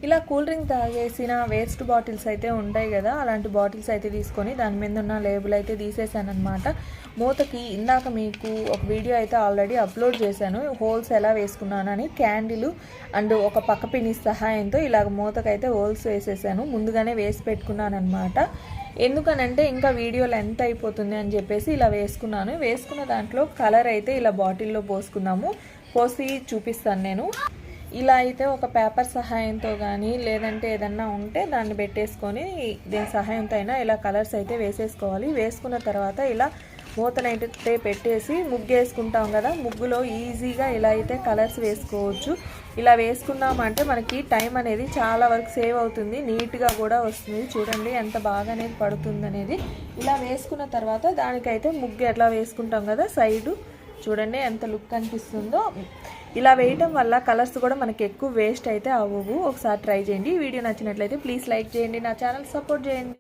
ఇలా cool drink తాగేసిన waste bottles అయితే ఉంటాయి కదా, అలాంటి బాటిల్స్ అయితే తీసుకొని దాని మీద ఉన్న లేబుల్ అయితే తీసేసాను అనమాట. మూతకి ఇందాక మీకు ఒక వీడియో అయితే ఆల్రెడీ అప్లోడ్ చేశాను, హోల్స్ ఎలా వేసుకున్నానని. క్యాండిల్ అండ్ ఒక పక్క పిన్ని సహాయంతో ఇలాగ మూతకైతే హోల్స్ వేసేసాను, ముందుగానే వేసి పెట్టుకున్నాను అనమాట. ఎందుకనంటే ఇంకా వీడియో లెంత్ అయిపోతుంది అని చెప్పేసి ఇలా వేసుకున్నాను. వేసుకున్న దాంట్లో కలర్ అయితే ఇలా బాటిల్లో పోసి చూపిస్తాను నేను. ఇలా అయితే ఒక పేపర్ సహాయంతో కానీ లేదంటే ఏదన్నా ఉంటే దాన్ని పెట్టేసుకొని దీని సహాయంతో అయినా ఇలా కలర్స్ అయితే వేసేసుకోవాలి. వేసుకున్న తర్వాత ఇలా మూతనైతే పెట్టేసి ముగ్గు వేసుకుంటాం కదా, ముగ్గులో ఈజీగా ఇలా అయితే కలర్స్ వేసుకోవచ్చు. ఇలా వేసుకున్నామంటే మనకి టైం అనేది చాలా వరకు సేవ్ అవుతుంది, నీట్గా కూడా వస్తుంది. చూడండి ఎంత బాగా అనేది పడుతుంది అనేది. ఇలా వేసుకున్న తర్వాత దానికైతే ముగ్గు ఎట్లా వేసుకుంటాం కదా సైడు, చూడండి ఎంత లుక్ అనిపిస్తుందో. ఇలా వేయటం వల్ల కలర్స్ కూడా మనకి ఎక్కువ వేస్ట్ అయితే అవ్వవు. ఒకసారి ట్రై చేయండి. ఈ వీడియో నచ్చినట్లయితే ప్లీజ్ లైక్ చేయండి, నా ఛానల్ సపోర్ట్ చేయండి.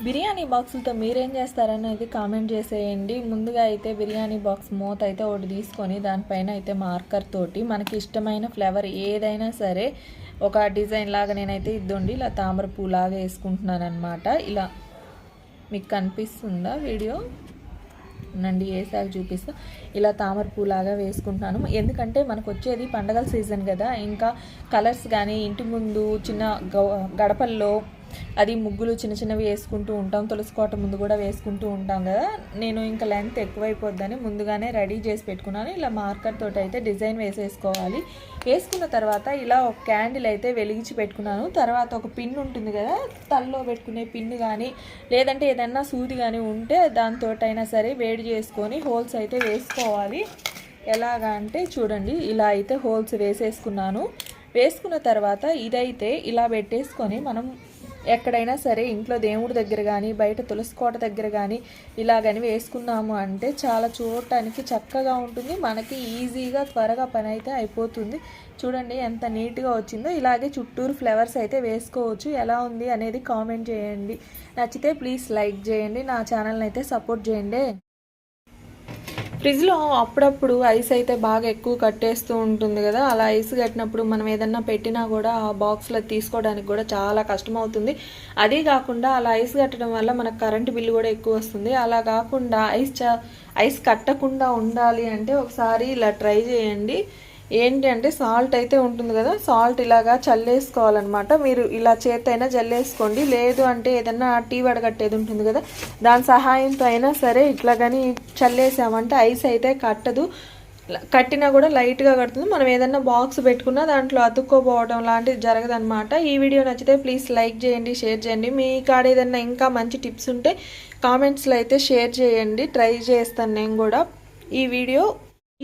బిర్యానీ బాక్సులతో మీరేం చేస్తారనేది కామెంట్ చేసేయండి. ముందుగా అయితే బిర్యానీ బాక్స్ మూత అయితే ఒకటి తీసుకొని దానిపైన అయితే మార్కర్ తోటి మనకి ఇష్టమైన ఫ్లేవర్ ఏదైనా సరే ఒక డిజైన్ లాగా నేనైతే ఇద్దండి ఇలా తామర పూలాగా వేసుకుంటున్నాను అనమాట. ఇలా మీకు కనిపిస్తుందా వీడియో నండి, వేసాక చూపిస్తా. ఇలా తామర పూలాగా వేసుకుంటున్నాను. ఎందుకంటే మనకు వచ్చేది పండగల సీజన్ కదా, ఇంకా కలర్స్ కానీ ఇంటి ముందు చిన్న గడపల్లో అది ముగ్గులు చిన్న చిన్నవి వేసుకుంటూ ఉంటాం, తులసి కోట ముందు కూడా వేసుకుంటూ ఉంటాం కదా. నేను ఇంకా లెంత్ ఎక్కువైపోద్దని ముందుగానే రెడీ చేసి పెట్టుకున్నాను. ఇలా మార్కర్ తోటి అయితే డిజైన్ వేసేసుకోవాలి. వేసుకున్న తర్వాత ఇలా ఒక క్యాండిల్ అయితే వెలిగించి పెట్టుకున్నాను. తర్వాత ఒక పిన్ ఉంటుంది కదా, తల్లో పెట్టుకునే పిన్ కానీ లేదంటే ఏదన్నా సూది కానీ ఉంటే దాంతో అయినా సరే వేడి చేసుకొని హోల్స్ అయితే వేసుకోవాలి. ఎలాగా అంటే చూడండి, ఇలా అయితే హోల్స్ వేసేసుకున్నాను. వేసుకున్న తర్వాత ఇదైతే ఇలా పెట్టేసుకొని మనం ఎక్కడైనా సరే ఇంట్లో దేవుడి దగ్గర కానీ బయట తులసి కోట దగ్గర కానీ ఇలాగని వేసుకున్నాము అంటే చాలా చూడటానికి చక్కగా ఉంటుంది, మనకి ఈజీగా త్వరగా పని అయితే అయిపోతుంది. చూడండి ఎంత నీట్గా వచ్చిందో. ఇలాగే చుట్టూరు ఫ్లవర్స్ అయితే వేసుకోవచ్చు. ఎలా ఉంది అనేది కామెంట్ చేయండి. నచ్చితే ప్లీజ్ లైక్ చేయండి, నా ఛానల్ని అయితే సపోర్ట్ చేయండి. ఫ్రిడ్జ్లో అప్పుడప్పుడు ఐస్ అయితే బాగా ఎక్కువ కట్టేస్తూ ఉంటుంది కదా, అలా ఐస్ కట్టినప్పుడు మనం ఏదన్నా పెట్టినా కూడా ఆ బాక్స్లో తీసుకోవడానికి కూడా చాలా కష్టం అవుతుంది. అదే కాకుండా అలా ఐస్ కట్టడం వల్ల మనకు కరెంటు బిల్లు కూడా ఎక్కువ వస్తుంది. అలా కాకుండా ఐస్ కట్టకుండా ఉండాలి అంటే ఒకసారి ఇలా ట్రై చేయండి. ఏంటి అంటే సాల్ట్ అయితే ఉంటుంది కదా, సాల్ట్ ఇలాగా చల్లేసుకోవాలన్నమాట. మీరు ఇలా చేతైనా జల్లేసుకోండి, లేదు అంటే ఏదన్నా టీ వడగట్టేది ఉంటుంది కదా దాని సహాయంతో అయినా సరే ఇట్లా కానీ చల్లేసామంటే ఐస్ అయితే కట్టదు. కట్టినా కూడా లైట్గా కడుతుంది. మనం ఏదన్నా బాక్స్ పెట్టుకున్నా దాంట్లో అతుక్కోపోవడం లాంటిది జరగదనమాట. ఈ వీడియో నచ్చితే ప్లీజ్ లైక్ చేయండి, షేర్ చేయండి. మీ కాడ ఏదన్నా ఇంకా మంచి టిప్స్ ఉంటే కామెంట్స్లో అయితే షేర్ చేయండి, ట్రై చేస్తాను నేను కూడా. ఈ వీడియో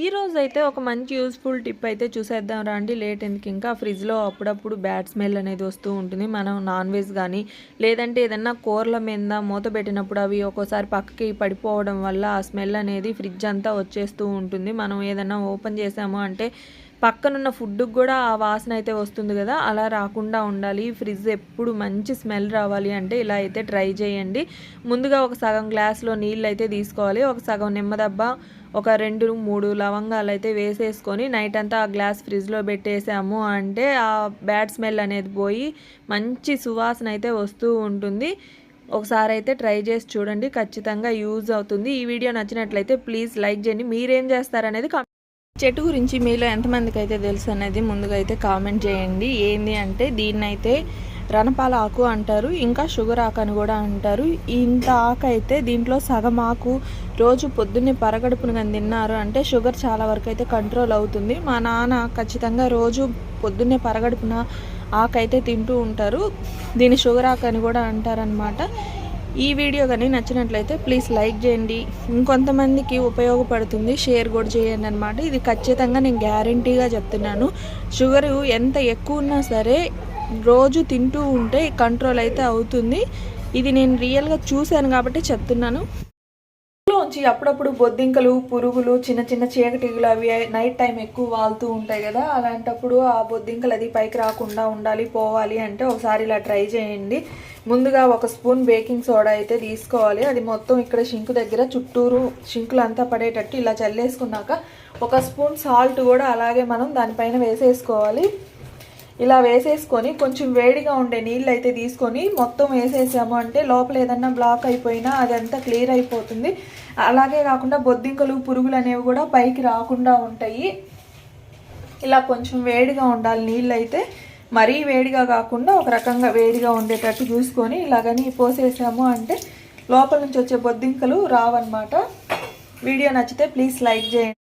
ఈరోజు అయితే ఒక మంచి యూస్ఫుల్ టిప్ అయితే చూసేద్దాం రండి. లేట్ ఎందుకు, ఇంకా ఫ్రిడ్జ్లో అప్పుడప్పుడు బ్యాడ్ స్మెల్ అనేది వస్తూ ఉంటుంది. మనం నాన్ వెజ్ కానీ లేదంటే ఏదన్నా కూరల మీద మూత పెట్టినప్పుడు అవి ఒక్కోసారి పక్కకి పడిపోవడం వల్ల ఆ స్మెల్ అనేది ఫ్రిడ్జ్ అంతా వచ్చేస్తూ ఉంటుంది. మనం ఏదన్నా ఓపెన్ చేసాము అంటే పక్కనున్న ఫుడ్కి కూడా ఆ వాసన అయితే వస్తుంది కదా, అలా రాకుండా ఉండాలి. ఫ్రిడ్జ్ ఎప్పుడు మంచి స్మెల్ రావాలి అంటే ఇలా అయితే ట్రై చేయండి. ముందుగా ఒక సగం గ్లాస్లో నీళ్ళు అయితే తీసుకోవాలి. ఒక సగం నిమ్మదబ్బ, ఒక 2-3 లవంగాలు అయితే వేసేసుకొని నైట్ అంతా ఆ గ్లాస్ ఫ్రిడ్జ్లో పెట్టేసాము అంటే ఆ బ్యాడ్ స్మెల్ అనేది పోయి మంచి సువాసన అయితే వస్తూ ఉంటుంది. ఒకసారి అయితే ట్రై చేసి చూడండి, ఖచ్చితంగా యూజ్ అవుతుంది. ఈ వీడియో నచ్చినట్లయితే ప్లీజ్ లైక్ చేయండి. మీరేం చేస్తారనేది చెట్టు గురించి మీలో ఎంతమందికి అయితే తెలుసు అనేది ముందుగా అయితే కామెంట్ చేయండి. ఏంది అంటే దీన్నైతే రణపాల ఆకు అంటారు, ఇంకా షుగర్ ఆకు అని కూడా అంటారు. ఇంత ఆకు అయితే దీంట్లో సగం ఆకు రోజు పొద్దున్నే పరగడుపును కానీ తిన్నారు అంటే షుగర్ చాలా వరకు అయితే కంట్రోల్ అవుతుంది. మా నాన్న ఖచ్చితంగా రోజు పొద్దున్నే పరగడుపున ఆకు అయితే తింటూ ఉంటారు. దీన్ని షుగర్ ఆకు అని కూడా అంటారనమాట. ఈ వీడియో కానీ నచ్చినట్లయితే ప్లీజ్ లైక్ చేయండి, ఇంకొంతమందికి ఉపయోగపడుతుంది, షేర్ కూడా చేయండి అనమాట. ఇది ఖచ్చితంగా నేను గ్యారంటీగా చెప్తున్నాను. షుగర్ ఎంత ఎక్కువ ఉన్నా సరే రోజు తింటూ ఉంటే కంట్రోల్ అయితే అవుతుంది. ఇది నేను రియల్గా చూశాను కాబట్టి చెప్తున్నాను. ఇంట్లోంచి అప్పుడప్పుడు బొద్దింకలు, పురుగులు, చిన్న చిన్న చీకటిగులు అవి నైట్ టైం ఎక్కువ వాళ్తూ ఉంటాయి కదా, అలాంటప్పుడు ఆ బొద్దింకలు అది పైకి రాకుండా ఉండాలి, పోవాలి అంటే ఒకసారి ఇలా ట్రై చేయండి. ముందుగా 1 స్పూన్ బేకింగ్ సోడా అయితే తీసుకోవాలి. అది మొత్తం ఇక్కడ షింకు దగ్గర చుట్టూరు షింకులు అంతా పడేటట్టు ఇలా చల్లేసుకున్నాక 1 స్పూన్ సాల్ట్ కూడా అలాగే మనం దానిపైన వేసేసుకోవాలి. ఇలా వేసేసుకొని కొంచెం వేడిగా ఉండే నీళ్ళు అయితే తీసుకొని మొత్తం వేసేసాము అంటే లోపల ఏదన్నా బ్లాక్ అయిపోయినా అదంతా క్లియర్ అయిపోతుంది. అలాగే కాకుండా బొద్దింకలు పురుగులు అనేవి కూడా పైకి రాకుండా ఉంటాయి. ఇలా కొంచెం వేడిగా ఉండాలి నీళ్ళు అయితే, మరీ వేడిగా కాకుండా ఒక రకంగా వేడిగా ఉండేటట్టు చూసుకొని ఇలాగని పోసేసాము అంటే లోపల నుంచి వచ్చే బొద్దింకలు రావన్నమాట. వీడియో నచ్చితే ప్లీజ్ లైక్ చేయండి.